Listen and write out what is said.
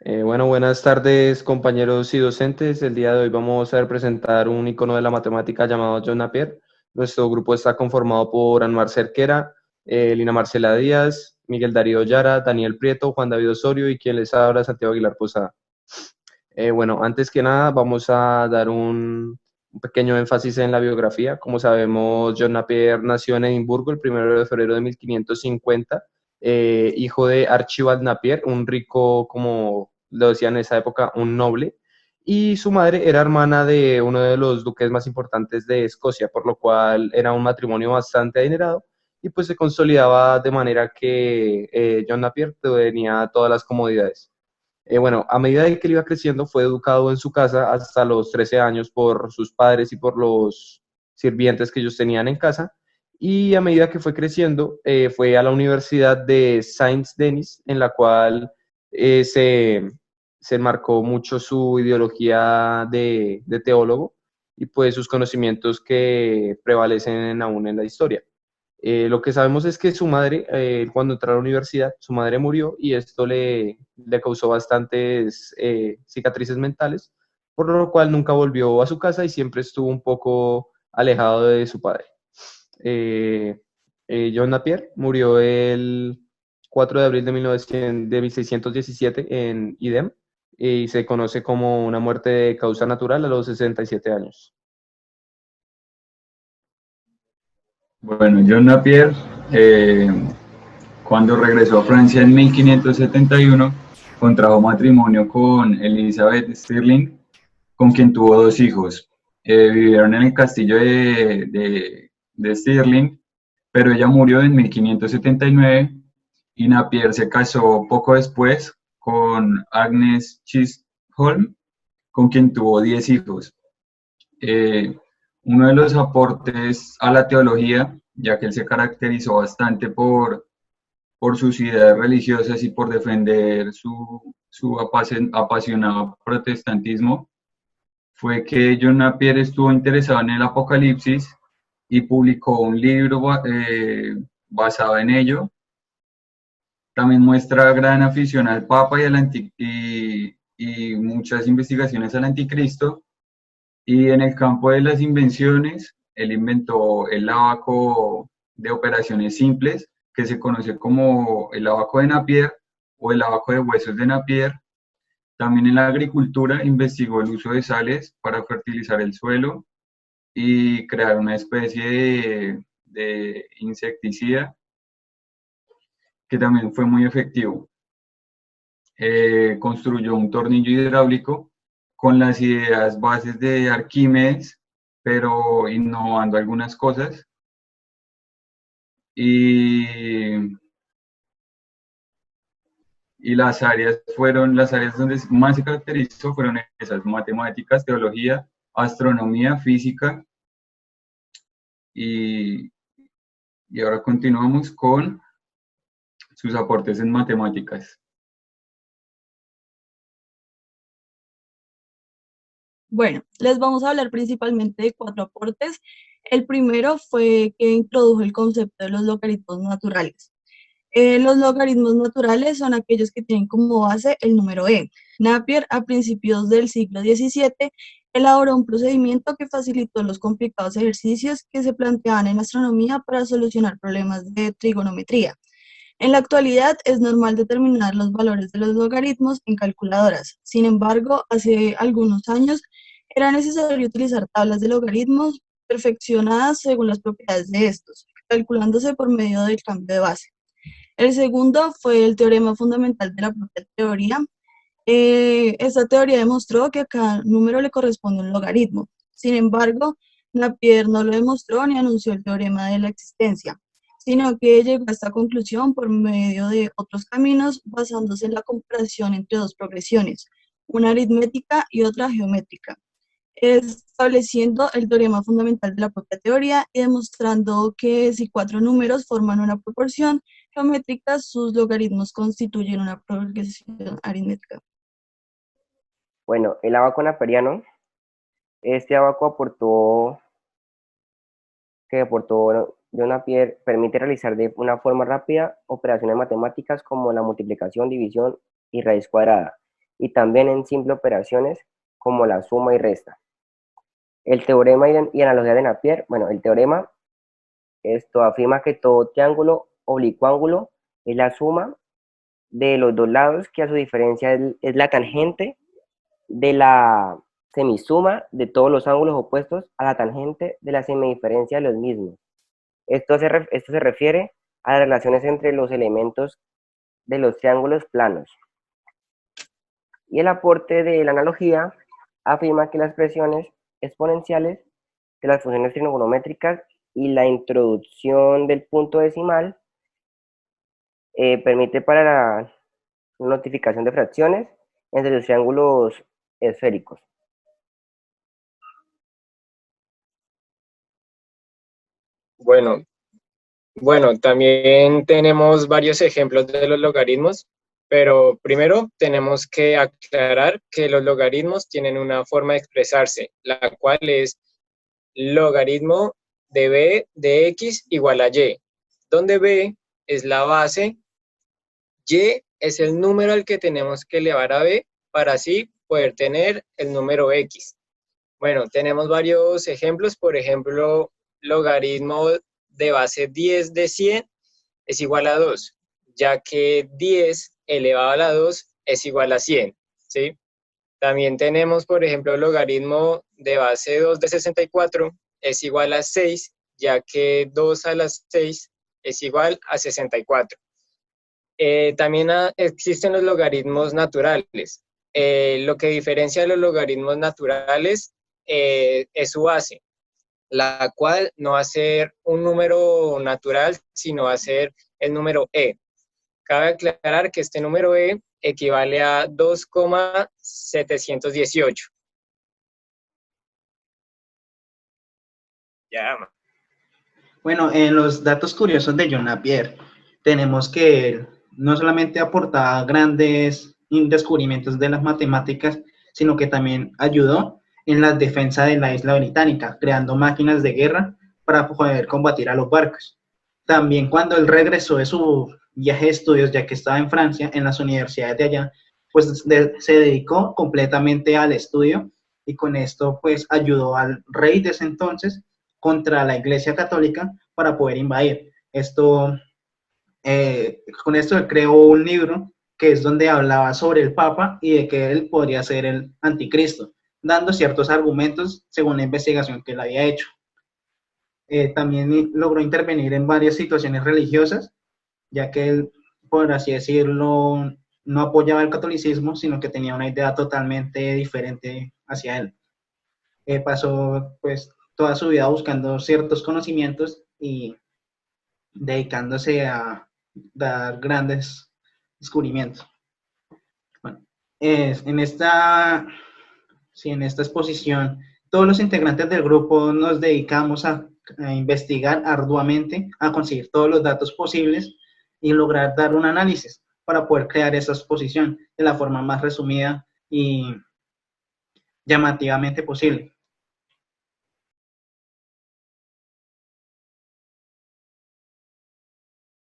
Bueno, buenas tardes compañeros y docentes. El día de hoy vamos a presentar un icono de la matemática llamado John Napier. Nuestro grupo está conformado por Anmar Cerquera, Lina Marcela Díaz, Miguel Darío Yara, Daniel Prieto, Juan David Osorio y quien les habla, Santiago Aguilar Posada. Bueno, antes que nada vamos a dar un pequeño énfasis en la biografía. Como sabemos, John Napier nació en Edimburgo el 1 de febrero de 1550, hijo de Archibald Napier, un rico, como lo decían en esa época, un noble, y su madre era hermana de uno de los duques más importantes de Escocia, por lo cual era un matrimonio bastante adinerado y pues se consolidaba de manera que John Napier tenía todas las comodidades. Bueno, a medida de que él iba creciendo, fue educado en su casa hasta los 13 años por sus padres y por los sirvientes que ellos tenían en casa. Y a medida que fue creciendo, fue a la Universidad de Saint-Denis, en la cual eh, se, se marcó mucho su ideología de teólogo y pues sus conocimientos que prevalecen aún en la historia. Lo que sabemos es que su madre, cuando entró a la universidad, su madre murió y esto le causó bastantes cicatrices mentales, por lo cual nunca volvió a su casa y siempre estuvo un poco alejado de su padre. Eh, John Napier murió el 4 de abril de 1617 en Idem y se conoce como una muerte de causa natural a los 67 años. Bueno, John Napier, eh, cuando regresó a Francia en 1571, contrajo matrimonio con Elizabeth Stirling, con quien tuvo dos hijos. Vivieron en el castillo de Stirling, pero ella murió en 1579 y Napier se casó poco después con Agnes Chisholm, con quien tuvo 10 hijos. Eh, Uno de los aportes a la teología, ya que él se caracterizó bastante por sus ideas religiosas y por defender su apasionado protestantismo, fue que John Napier estuvo interesado en el Apocalipsis y publicó un libro basado en ello. También muestra gran afición al Papa y muchas investigaciones al Anticristo. Y en el campo de las invenciones, él inventó el ábaco de operaciones simples, que se conoce como el ábaco de Napier o el ábaco de huesos de Napier. También en la agricultura investigó el uso de sales para fertilizar el suelo y crear una especie de insecticida que también fue muy efectivo. Construyó un tornillo hidráulico con las ideas bases de Arquímedes, pero innovando algunas cosas. Y, y las áreas donde más se caracterizó fueron esas: matemáticas, teología, astronomía, física. Y, y ahora continuamos con sus aportes en matemáticas. Bueno, les vamos a hablar principalmente de cuatro aportes. El primero fue que introdujo el concepto de los logaritmos naturales. Los logaritmos naturales son aquellos que tienen como base el número e. Napier, a principios del siglo XVII, elaboró un procedimiento que facilitó los complicados ejercicios que se planteaban en astronomía para solucionar problemas de trigonometría. En la actualidad es normal determinar los valores de los logaritmos en calculadoras. Sin embargo, hace algunos años era necesario utilizar tablas de logaritmos perfeccionadas según las propiedades de estos, calculándose por medio del cambio de base. El segundo fue el teorema fundamental de la propia teoría. Esta teoría demostró que a cada número le corresponde un logaritmo. Sin embargo, Napier no lo demostró ni anunció el teorema de la existencia, sino que llegó a esta conclusión por medio de otros caminos basándose en la comparación entre dos progresiones, una aritmética y otra geométrica, estableciendo el teorema fundamental de la propia teoría y demostrando que si cuatro números forman una proporción geométrica, sus logaritmos constituyen una progresión aritmética. Bueno, el abaco naperiano, este abaco que aportó John Napier, permite realizar de una forma rápida operaciones matemáticas como la multiplicación, división y raíz cuadrada. y también en simples operaciones como la suma y resta. El teorema y analogía de Napier, bueno, el teorema esto afirma que todo triángulo oblicuo es la suma de los dos lados, que a su diferencia es la tangente de la semisuma de todos los ángulos opuestos a la tangente de la semidiferencia de los mismos. Esto se refiere a las relaciones entre los elementos de los triángulos planos. Y el aporte de la analogía afirma que las expresiones exponenciales de las funciones trigonométricas y la introducción del punto decimal permite para la notificación de fracciones entre los triángulos esféricos. Bueno, también tenemos varios ejemplos de los logaritmos, pero primero tenemos que aclarar que los logaritmos tienen una forma de expresarse, la cual es logaritmo de b de x igual a y, donde b es la base, y es el número al que tenemos que elevar a b para así poder tener el número x. Bueno, tenemos varios ejemplos, por ejemplo, logaritmo de base 10 de 100 es igual a 2, ya que 10 elevado a la 2 es igual a 100, ¿sí? También tenemos, por ejemplo, logaritmo de base 2 de 64 es igual a 6, ya que 2 a la 6 es igual a 64. También existen los logaritmos naturales. Lo que diferencia de los logaritmos naturales es su base, la cual no va a ser un número natural, sino va a ser el número e. Cabe aclarar que este número e equivale a 2,718. Ya. Bueno, en los datos curiosos de John Napier, tenemos que él no solamente aportaba grandes descubrimientos de las matemáticas, sino que también ayudó en la defensa de la isla británica, creando máquinas de guerra para poder combatir a los barcos. También cuando él regresó de su viaje de estudios, ya que estaba en Francia, en las universidades de allá, pues se dedicó completamente al estudio y con esto pues ayudó al rey de ese entonces contra la Iglesia Católica para poder invadir. Con esto él creó un libro que es donde hablaba sobre el Papa y de que él podría ser el anticristo, dando ciertos argumentos según la investigación que él había hecho. También logró intervenir en varias situaciones religiosas, ya que él, por así decirlo, no apoyaba el catolicismo, sino que tenía una idea totalmente diferente hacia él. Pasó pues toda su vida buscando ciertos conocimientos y dedicándose a dar grandes descubrimientos. Bueno, en esta exposición, todos los integrantes del grupo nos dedicamos a investigar arduamente, a conseguir todos los datos posibles y lograr dar un análisis para poder crear esa exposición de la forma más resumida y llamativamente posible.